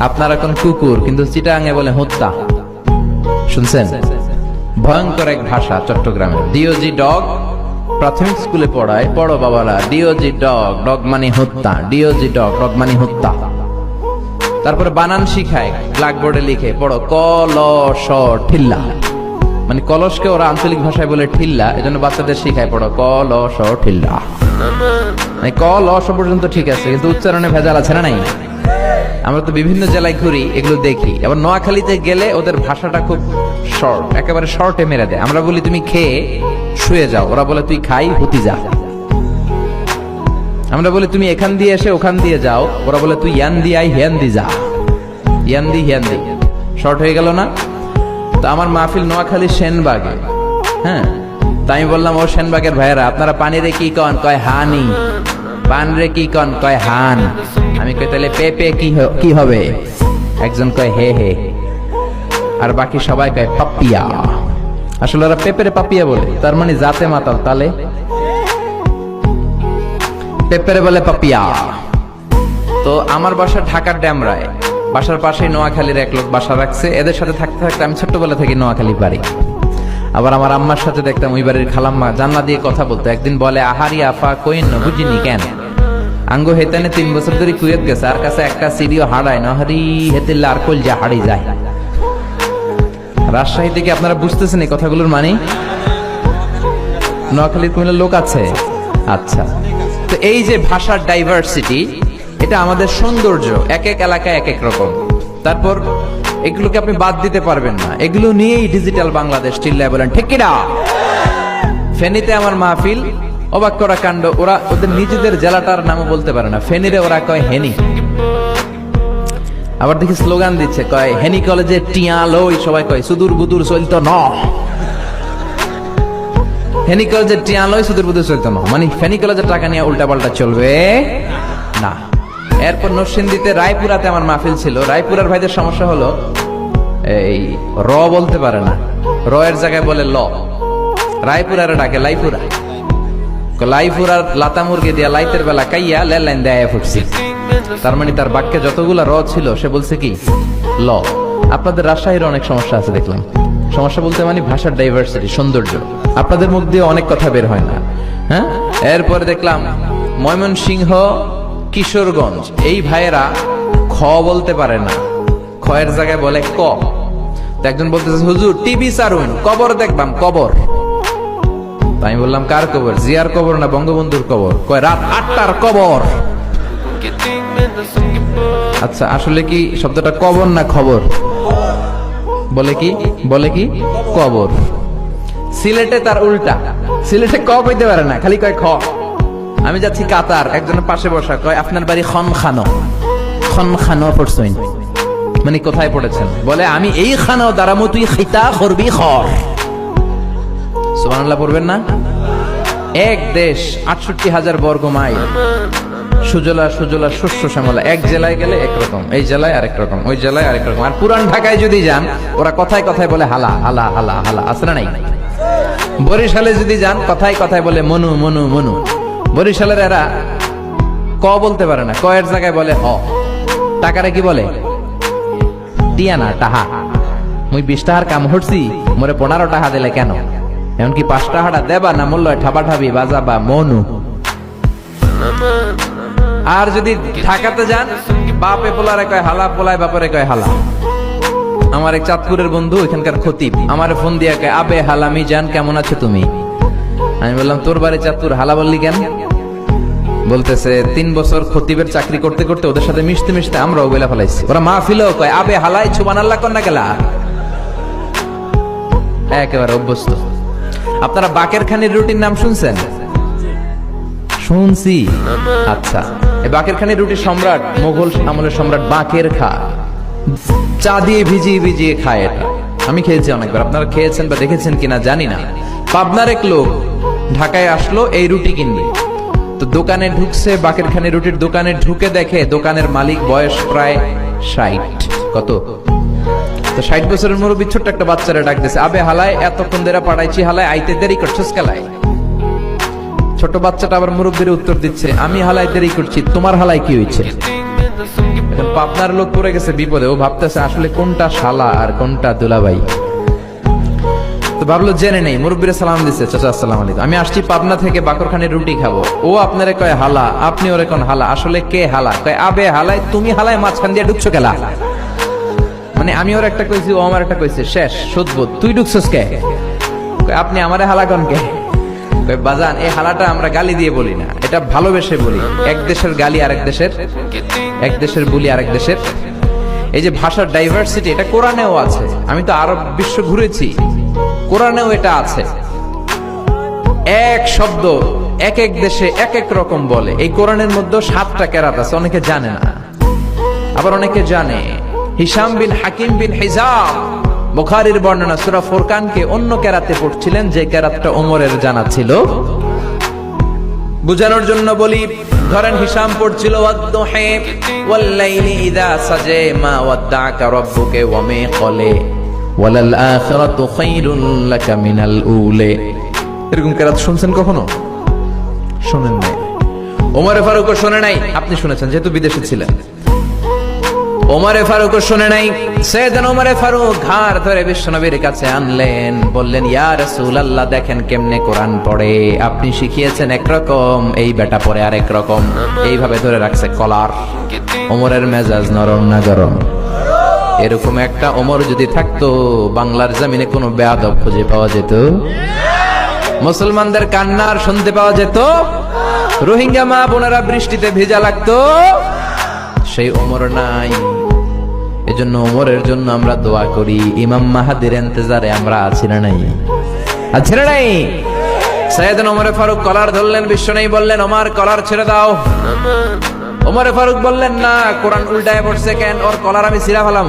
আপনার এখন কুকুর, কিন্তু চিটাগাঙে বলে হত্যা। শুনছেন? ভয়ঙ্কর এক ভাষা চট্টগ্রামে। ডিওজি ডগ, প্রাথমিক স্কুলে পড়ায়, পড়ো বাবারা, ডিওজি ডগ, ডগ মানে হত্যা, ডিওজি ডগ, ডগ মানে হত্যা। তারপরে বানান শিখায়, ব্ল্যাকবোর্ডে লিখে পড়ো কলস ঠিল্লা, মানে কলসকে ওরা আঞ্চলিক ভাষায় বলে ঠিল্লা, এজন্য বাচ্চাদের শিখায় পড়ো কলস ঠিল্লা। মানে কলস পর্যন্ত ঠিক আছে, কিন্তু উচ্চারণে ভেজাল আছে না নাই? আমরা তো বিভিন্ন জেলায় ঘুরি, এগুলো দেখি। আবার নোয়াখালীতে গেলে ওদের ভাষাটা খুব শর্ট, একেবারে শর্টে মেরে দেয়। আমরা বলি তুমি খেয়ে শুয়ে যাও, ওরা বলে তুই খাই হুতি যা। আমরা বলি তুমি এখান দিয়ে এসে ওখান দিয়ে যাও, ওরা বলে তুই ইয়ান দি আই হিয়ান দি যা। ইয়ান দি হিয়ান দি, শর্ট হয়ে গেল না? তো আমার মাহফিল নোয়াখালী সেনবাগে, হ্যাঁ। তাই আমি বললাম, ও সেনবাগের ভাইয়েরা, আপনারা পানি রে কি কন? কয় হানি। পান রে কি কন? কয় হান। আমি কই তাহলে পেপে কি হবে? একজন কয় হে হে, আর বাকি সবাই কয় পাপিয়া। আসলে ওরা পেপেরে পাপিয়া বলে, তার মানে জাতে মাতাল তালে পেপেরে বলে পাপিয়া। তো আমার বাসা ঢাকার ড্যামরায়, বাসার পাশে নোয়াখালীর এক লোক বাসা রাখছে। এদের সাথে থাকতে থাকতে আমি ছোট্টবেলা থেকে নোয়াখালী বাড়ি। আবার আমার আম্মার সাথে দেখতাম ওই বাড়ির খালাম্মা জানলা দিয়ে কথা বলতো। একদিন বলে, আহারি আফা কইন না বুঝিনি কেন আঙ্গো হেতানে 3 বছর ধরে কুয়েত গেছে, আর কাছে একটা সিডিও হাড়ায় না, হারি হেতিল্লা আর কল যা হাড়ি যায়। রাজশাহী থেকে আপনারা বুঝতেছেন এই কথাগুলোর মানে? নোয়াখালীর কোন লোক আছে? আচ্ছা, তো এই যে ভাষার ডাইভার্সিটি, এটা আমাদের সৌন্দর্য। এক এক এলাকায় এক এক রকম। তারপর এগুলোকে আপনি বাদ দিতে পারবেন না। এগুলো নিয়েই ডিজিটাল বাংলাদেশ চিল্লায় বলেন ঠিক কিনা? ফেনীতে আমার মাহফিল, অবাক করা কাণ্ড, ওরা ওদের নিজেদের জেলাটার নামও বলতে পারে না। ফেনীরে ওরা কয় হেনি। আবার দেখি স্লোগান দিচ্ছে, কয় হেনি কলেজে টিয়া লই, সবাই কয় সুদূর বুদুর চলতো ন। ফেনী কলেজে টিয়া লই, সুদূর বুদুর চলতো না, মানে ফেনী কলেজের টাকা নিয়ে উল্টা পাল্টা চলবে না। এরপর নরসিংদীতে রায়পুরাতে আমার মাহফিল ছিল। রায়পুরার ভাইদের সমস্যা হলো এই র বলতে পারে না, র এর জায়গায় বলে ল। রায়পুরারে ডাকে লাইপুরা। লাইপুরার লাতা মুরগি দিয়া লাইতের বেলা কাইয়া লেলাইন দেয়া ফুটছি। তার মানে তার বাক্যে যতগুলা র ছিল সে বলছে কি ল। আপনাদের রাজশাহীর অনেক সমস্যা আছে দেখলাম। সমস্যা বলতে মানে ভাষার ডাইভার্সিটি, সৌন্দর্য। আপনাদের মুখ দিয়ে অনেক কথা বের হয় না, হ্যাঁ। এরপরে দেখলাম ময়মনসিংহ, কিশোরগঞ্জ, এই ভাইয়েরা খ বলতে পারে না, খ এর জায়গায় বলে ক। তো একজন বলতেছে, হুজুর টিভি সারুন, কবর দেখবাম, কবর। আমি বললাম, কার কবর? জিয়ার কবর না বঙ্গবন্ধুর কবর? কয় রাত 8টার কবর। আচ্ছা, আসলে কি শব্দটা কবর না খবর? বলে কি? বলে কি কবর। সিলেটে তার উল্টা, সিলেটে ক কইতে পারে না, খালি কয় খ। আমি যাচ্ছি কাতার, একজনের পাশে বসা, কয় আপনার বাড়ি খনখানো। খনখানো পড়ছেন মানে কোথায় পড়েছেন? বলে আমি এই খানো দাঁড়ামো, তুই খিতা করবি খর। সুবহানাল্লাহ পড়বেন না? এক দেশ, 68,000 বর্গ মাইল, সুজলা সুজলা শস্য শ্যামলা। এক জেলায় গেলে একরকম, এই জেলায় আরেক রকম, ওই জেলায় আরেক রকম। আর পুরান ঢাকায় যদি যান, ওরা কথায় কথায় বলে হালা হালা হালা হালা, আছে না নাই? বরিশালে যদি যান, কথায় কথায় বলে মনু মনু মনু। বরিশালের এরা ক বলতে পারে না, ক এর জায়গায় বলে হ। টাকারে কি বলে? টিয়া না, টাহা। মুই 20 টাকার কাম হরছি, মোরে 15 টাকা দিলে কেন? এমনকি 5 টাকাটা দেবা না, মূল্য ঠাবা ঠাবি বাজাবা মনু। আর যদি ঢাকাতে যান, বাপে পোলারে কয় হালা, পোলায় বাপরে কয় হালা। আমার এক চাঁদপুরের বন্ধু, এখানকার খতিব, আমার ফোন দিয়া কয়, আবে হালামি জান, কেমন আছো তুমি? আমি বললাম, তোর বাড়ি চাঁদপুর, হালা বললি কেন? বলতেছে 3 বছর খতিবের চাকরি করতে করতে ওদের সাথে মিশতে মিশতে আমরাও বলে ফেলাইছি। ওরা মাহফিলেও কয়, আবে হালাই সুবহানাল্লাহ কন্যা গেলা, একেবারে অভ্যস্ত। আপনারা বাকের খানির রুটির নাম শুনছেন? শুনছি। আচ্ছা, এই বাকের খানির রুটি সম্রাট, মোগল আমলের সম্রাট বাকের খা চা দিয়ে ভিজিয়ে ভিজিয়ে খায়। এটা আমি খেয়েছি অনেকবার, আপনারা খেয়েছেন বা দেখেছেন কিনা জানি না। পাবনার এক লোক ঢাকায় আসলো এই রুটি কিনবে। তো দোকানে ঢুকছে, বাকের খানি রুটির দোকানে ঢুকে দেখে দোকানের মালিক বয়স প্রায় 60। কত? তো 60 বছরের মুরব্বী ছোট্ট একটা বাচ্চারা ডাক দিছে, আবে হালায় এতক্ষণ ধরে পাঠাইছি, হালায় আইতে দেরি করছিস কেলাই? ছোট বাচ্চাটা আবার মুরব্বীর উত্তর দিচ্ছে, আমি হালায় দেরি করছি, তোমার হালায় কি হয়েছে? এখন পাবনার লোক পড়ে গেছে বিপদে, ও ভাবতেছে আসলে কোনটা শালা আর কোনটা দুলাভাই। তো ভাবলো জেনে নেই, মুরব্বীরা সালাম দিচ্ছে, চাচা আসসালামু আলাইকুম, আমি আসছি পাবনা থেকে বাকরখানের রুটি খাবো। ও আপনারে কয় হালা, আপনি ওরে কোন হালা, আসলে কে হালা? কয় আবে হালায় তুমি হালায় মাঝখান দিয়ে ঢুকছো কেলা? মানে আমি ওর একটা কইছি, ও আমার একটা কইছে, শেষ সুদবোধ, তুই ঢুকছস কে? কয় আপনি আমারে হালা কন কে? কয় বাজান এই হালাটা আমরা গালি দিয়ে বলি না, এটা ভালোবেসে বলি। এক দেশের গালি আরেক দেশের, এক দেশের বুলি আরেক দেশের। এই যে ভাষার ডাইভার্সিটি, এটা কোরআনেও আছে। আমি তো আরব বিশ্ব ঘুরেছি, কোরআনেও এটা আছে। এক শব্দ এক এক দেশে এক এক রকম বলে। এই কোরআনের মধ্যে 7টা কেরাত আছে, অনেকে জানে না, আবার অনেকে জানে। হিশাম বিন হাকিম বিন হিজাম বুখারীর বর্ণনা, সূরা ফুরকানকে অন্য কেরাতে পড়ছিলেন, যে কেরাতটা ওমরের জানা ছিল। বুঝানোর জন্য বলি, ধরেন হিশাম পড়ছিল ওয়াদ-দুহি ওয়াল-লাইলি ইযা সাজা মা ওয়াদ্দা'কা রাব্বুকা ওয়া মা ক্বালা ওয়ালাল আখিরাতু খায়রুল লাকা মিনাল উলা। এরকম কেরাত শুনছেন কখনো? শুনেন নাই। ওমরে ফারুকও শুনে নাই, আপনি শুনেছেন যেহেতু বিদেশে ছিলেন। ওমরে ফারুকও শুনে নাই। সাইয়েদনা ওমরে ফারুক ঘাড় ধরে বিশ্বনবীর কাছে আনলেন, বললেন ইয়া রাসূলুল্লাহ, দেখেন কেমনে কোরআন পড়ে, আপনি শিখিয়েছেন একরকম, এই বেটা পড়ে আরেক রকম। এইভাবে ধরে রাখছে কলার। ওমরের মেজাজ নরম না গরম? এরকম একটা ওমর যদি থাকতো, বাংলার জমিনে কোনো বেয়াদব খুঁজে পাওয়া যেত? মুসলমানদের কান্নার শুনতে পাওয়া যেত? রোহিঙ্গা মা বোনেরা বৃষ্টিতে ভেজা লাগতো? সেই ওমর নাই। এজন্য ওমরের জন্য আমরা দোয়া করি। ইমাম মাহাদির ইন্তজারে আমরা আছি না নাই? আছি না নাই? সাইয়েদনা ওমরে ফারুক কলার ধরলেন, বিশ্বনবী বললেন ওমর কলার ছেড়ে দাও। ওমরে ফারুক বললেন না, কোরআন উল্টায় পড়ছে কেন, ওর কলার আমি ছিঁড়া ফেলাম।